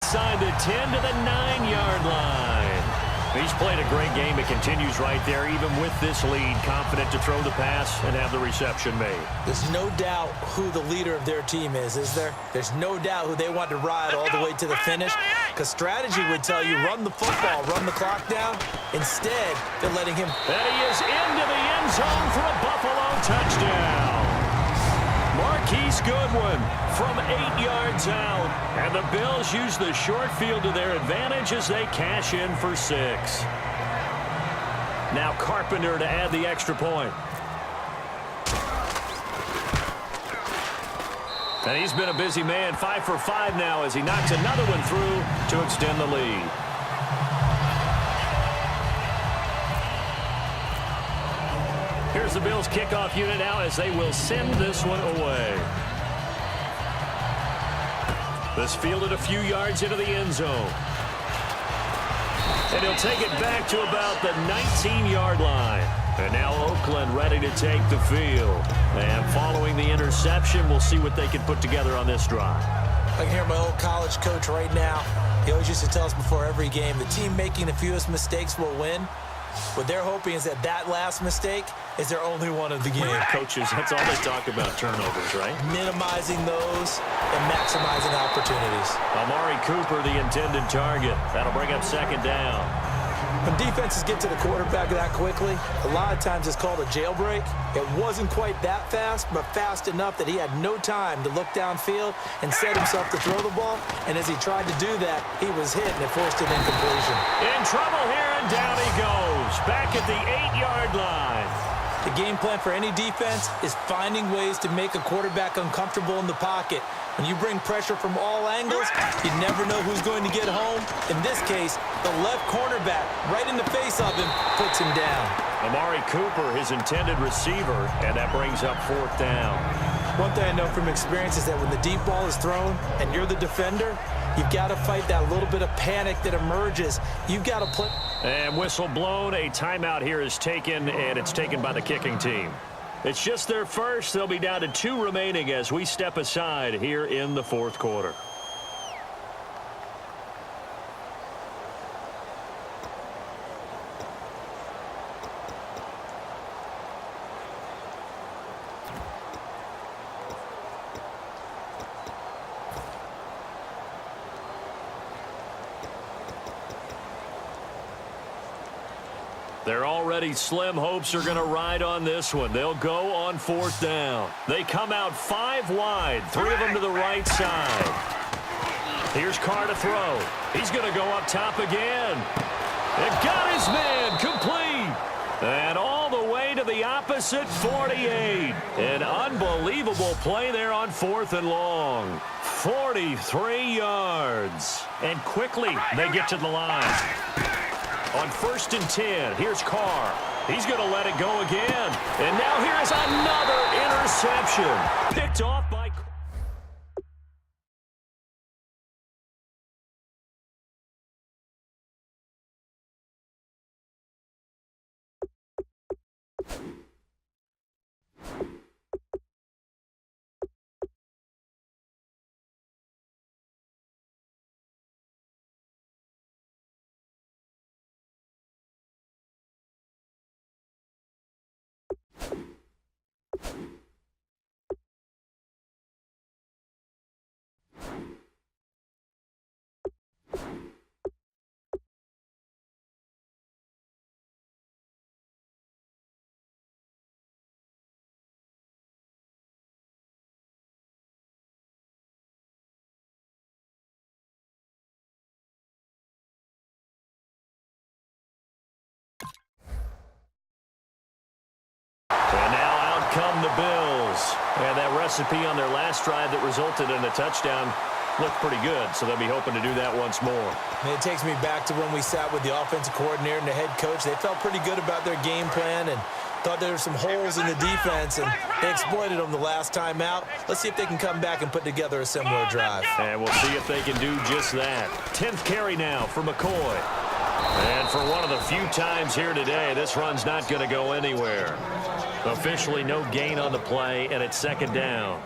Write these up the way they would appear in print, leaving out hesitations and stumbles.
inside the 10 to the 9-yard line. He's played a great game. It continues right there, even with this lead, confident to throw the pass and have the reception made. There's no doubt who the leader of their team is there? There's no doubt who they want to ride all the way to the finish, because strategy would tell you run the football, run the clock down. Instead, they're letting him. And he is into the end zone for a Buffalo touchdown. Marquise Goodwin from 8 yards out. And the Bills use the short field to their advantage as they cash in for 6. Now Carpenter to add the extra point. And he's been a busy man, 5 for 5 now as he knocks another one through to extend the lead. Here's the Bills kickoff unit now as they will send this one away. This fielded a few yards into the end zone. And he'll take it back to about the 19-yard line. And now Oakland ready to take the field. And following the interception, we'll see what they can put together on this drive. I can hear my old college coach right now. He always used to tell us before every game, the team making the fewest mistakes will win. What they're hoping is that last mistake is their only one of the game. Coaches, that's all they talk about, turnovers, right? Minimizing those and maximizing opportunities. Amari Cooper, the intended target. That'll bring up second down. When defenses get to the quarterback that quickly, a lot of times it's called a jailbreak. It wasn't quite that fast, but fast enough that he had no time to look downfield and set himself to throw the ball. And as he tried to do that, he was hit and it forced an incompletion. In trouble here, and down he goes. Back at the 8-yard line. The game plan for any defense is finding ways to make a quarterback uncomfortable in the pocket. When you bring pressure from all angles, you never know who's going to get home. In this case, the left cornerback, right in the face of him, puts him down. Amari Cooper, his intended receiver, and that brings up fourth down. One thing I know from experience is that when the deep ball is thrown and you're the defender, you've got to fight that little bit of panic that emerges. You've got to play. And whistle blown. A timeout here is taken, and it's taken by the kicking team. It's just their first. They'll be down to 2 remaining as we step aside here in the fourth quarter. Their already slim hopes are going to ride on this one. They'll go on fourth down. They come out 5 wide, 3 of them to the right side. Here's Carr to throw. He's going to go up top again. It got his man complete. And all the way to the opposite 48. An unbelievable play there on 4th and long. 43 yards. And quickly they get to the line. On 1st and 10, here's Carr. He's going to let it go again. And now here's another interception. Picked off by... And now out come the Bills. And that recipe on their last drive that resulted in a touchdown looked pretty good, so they'll be hoping to do that once more. And it takes me back to when we sat with the offensive coordinator and the head coach. They felt pretty good about their game plan and thought there were some holes in the defense, and they exploited them the last time out. Let's see if they can come back and put together a similar drive. And we'll see if they can do just that. 10th carry now for McCoy. And for one of the few times here today, this run's not going to go anywhere. Officially no gain on the play, and it's second down.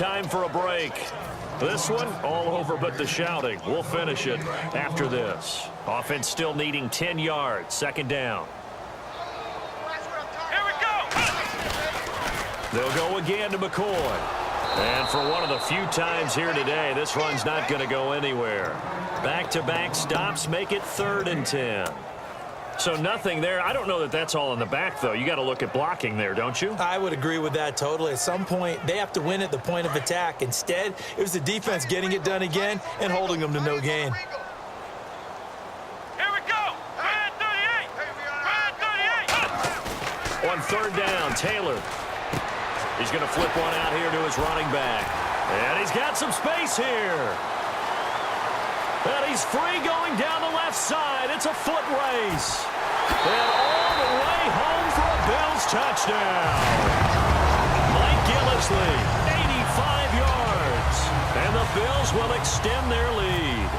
time for a break. This one, all over but the shouting. We'll finish it after this. Offense still needing 10 yards. Second down. Here we go. They'll go again to McCoy. And for one of the few times here today, this run's not going to go anywhere. Back-to-back stops make it 3rd and 10. So nothing there. I don't know that that's all in the back, though. You got to look at blocking there, don't you? I would agree with that totally. At some point, they have to win at the point of attack. Instead, it was the defense getting it done again and holding them to no gain. Here we go. Red 38. Red 38. On 3rd down, Taylor. He's going to flip one out here to his running back. And he's got some space here. And he's free going down the left side. It's a foot race. And all the way home for a Bills touchdown. Mike Gillislee, 85 yards. And the Bills will extend their lead.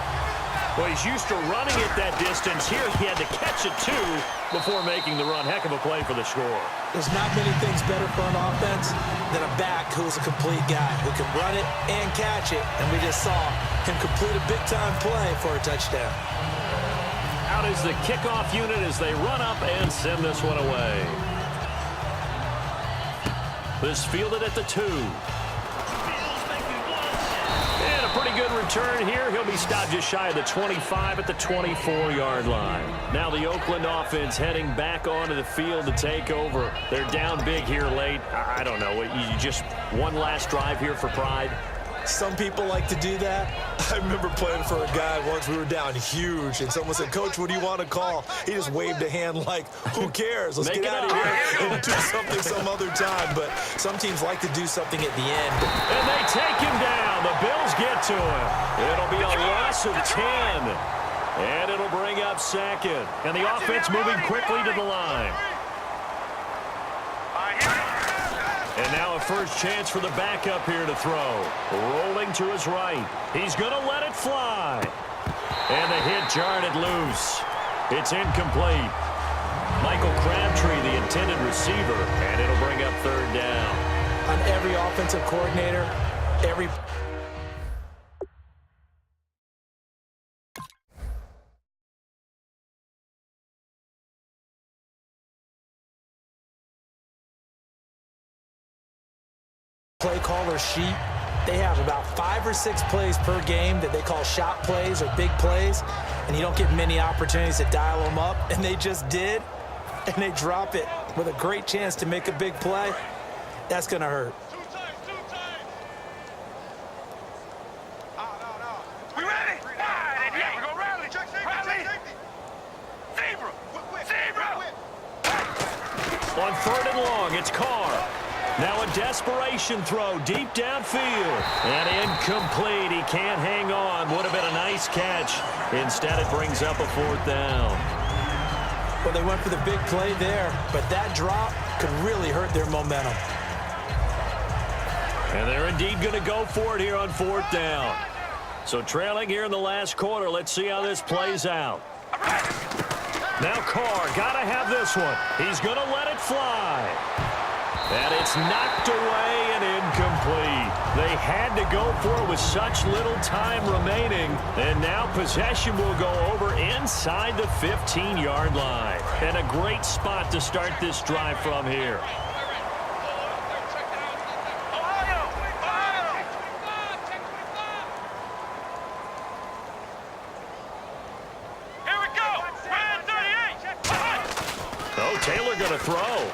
Well, he's used to running it that distance. Here he had to catch it, too, before making the run. Heck of a play for the score. There's not many things better for an offense than a back who's a complete guy who can run it and catch it. And we just saw him complete a big-time play for a touchdown. Out is the kickoff unit as they run up and send this one away. This fielded at the 2. And a pretty good return here. He'll be stopped just shy of the 25 at the 24-yard line. Now the Oakland offense heading back onto the field to take over. They're down big here late. I don't know. You just one last drive here for pride. Some people like to do that. I remember playing for a guy once. We were down huge, and someone said, "Coach, what do you want to call?" He just waved a hand like, "Who cares? Let's get out of here and do something some other time." But some teams like to do something at the end. And they take him down. The Bills get to him. It'll be a loss of 10. And it'll bring up 2nd. And the offense moving quickly to the line. And now a first chance for the backup here to throw. Rolling to his right. He's going to let it fly. And the hit jarred it loose. It's incomplete. Michael Crabtree, the intended receiver, and it'll bring up 3rd down. On every offensive coordinator, every play caller sheet, they have about 5 or 6 plays per game that they call shot plays or big plays, and you don't get many opportunities to dial them up, and they just did, and they drop it with a great chance to make a big play. That's going to hurt. We ready? Right, yeah, we're going to rally. Rally. Zebra. Zebra. On 3rd and long, it's Carr. Now a desperation throw deep downfield. And incomplete. He can't hang on. Would have been a nice catch. Instead, it brings up a 4th down. Well, they went for the big play there, but that drop could really hurt their momentum. And they're indeed going to go for it here on 4th down. So trailing here in the last quarter. Let's see how this plays out. Now Carr, got to have this one. He's going to let it fly. And it's knocked away and incomplete. They had to go for it with such little time remaining. And now possession will go over inside the 15-yard line. And a great spot to start this drive from here. Here we go. Red 38. Oh, Taylor going to throw.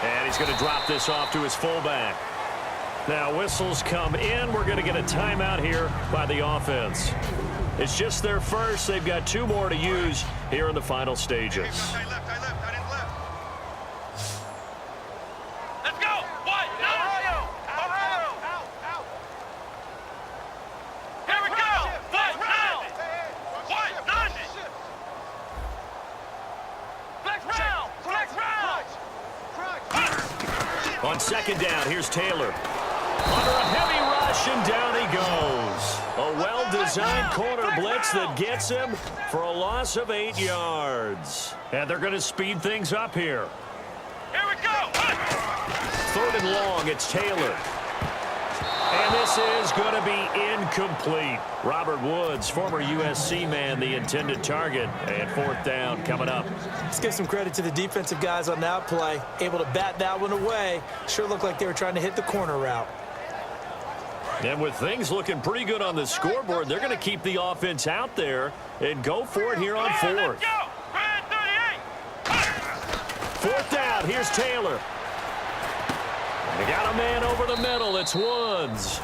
And he's going to drop this off to his fullback. Now whistles come in. We're going to get a timeout here by the offense. It's just their first. They've got 2 more to use here in the final stages. I left. Let's go. What? Ohio. Out. Here we go. What? Now. What? None. Flex round. On 2nd down, here's Taylor. Under a heavy rush, and down he goes. A well-designed corner blitz that gets him for a loss of 8 yards. And they're going to speed things up here. Here we go. 3rd and long, it's Taylor. And this is going to be incomplete. Robert Woods, former USC man, the intended target. And fourth down coming up. Let's give some credit to the defensive guys on that play. Able to bat that one away. Sure looked like they were trying to hit the corner route. And with things looking pretty good on the scoreboard, they're going to keep the offense out there and go for it here on fourth. Fourth down. Here's Taylor. They got a man over the middle. It's Woods.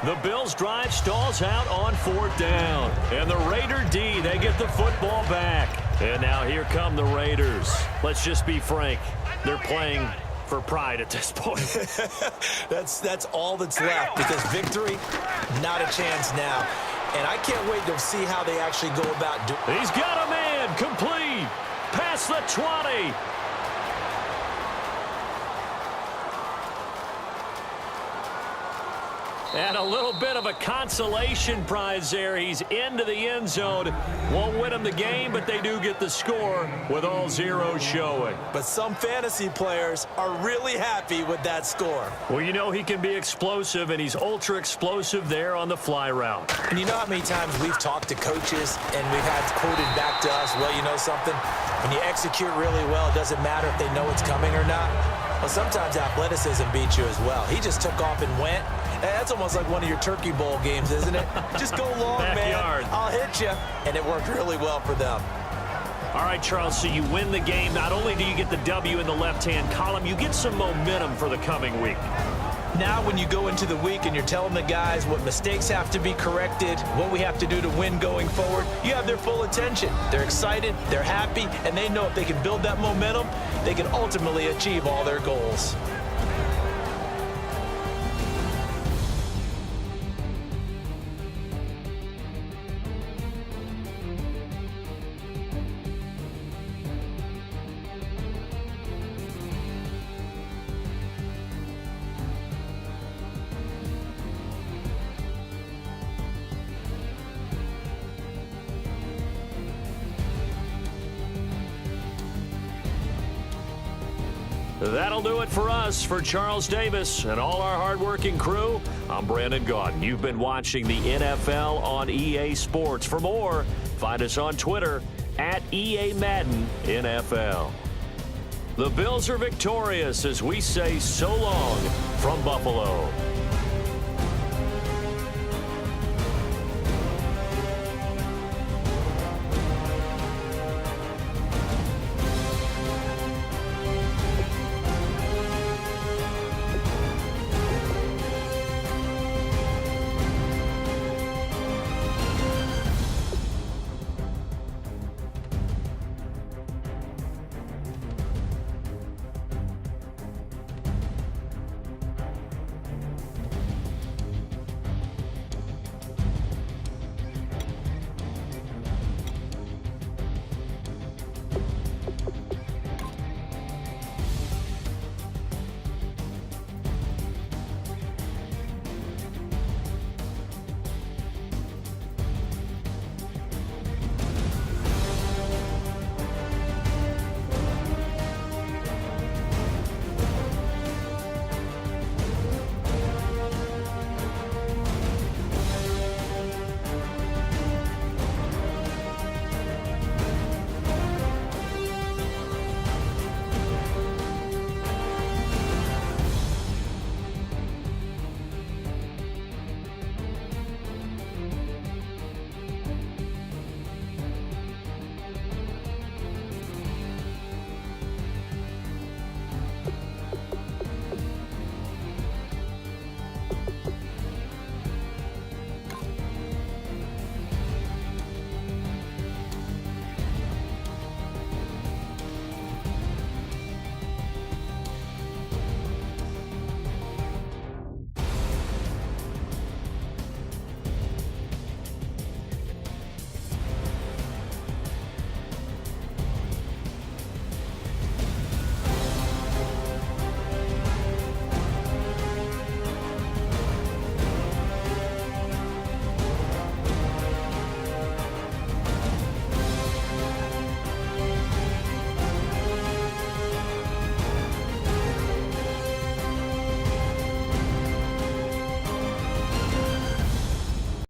The Bills drive stalls out on fourth down. And the Raider D, they get the football back. And now here come the Raiders. Let's just be frank. They're playing for pride at this point. That's all that's left, because victory, not a chance now. And I can't wait to see how they actually go about doing it. He's got a man. Complete. Past the 20. And a little bit of a consolation prize there. He's into the end zone. Won't win them the game, but they do get the score with all zeros showing. But some fantasy players are really happy with that score. Well, you know he can be explosive, and he's ultra explosive there on the fly route. And you know how many times we've talked to coaches and we've had quoted back to us, well, you know something? When you execute really well, it doesn't matter if they know it's coming or not. Well, sometimes athleticism beats you as well. He just took off and went. That's almost like one of your Turkey Bowl games, isn't it? Just go long, Backyard. man. I'll hit you. And it worked really well for them. All right, Charles, so you win the game. Not only do you get the W in the left-hand column, you get some momentum for the coming week. Now when you go into the week and you're telling the guys what mistakes have to be corrected, what we have to do to win going forward, you have their full attention. They're excited, they're happy, and they know if they can build that momentum, they can ultimately achieve all their goals. That'll do it for us. For Charles Davis and all our hardworking crew, I'm Brandon Gaudin. You've been watching the NFL on EA Sports. For more, find us on Twitter at EA Madden NFL. The Bills are victorious as we say so long from Buffalo.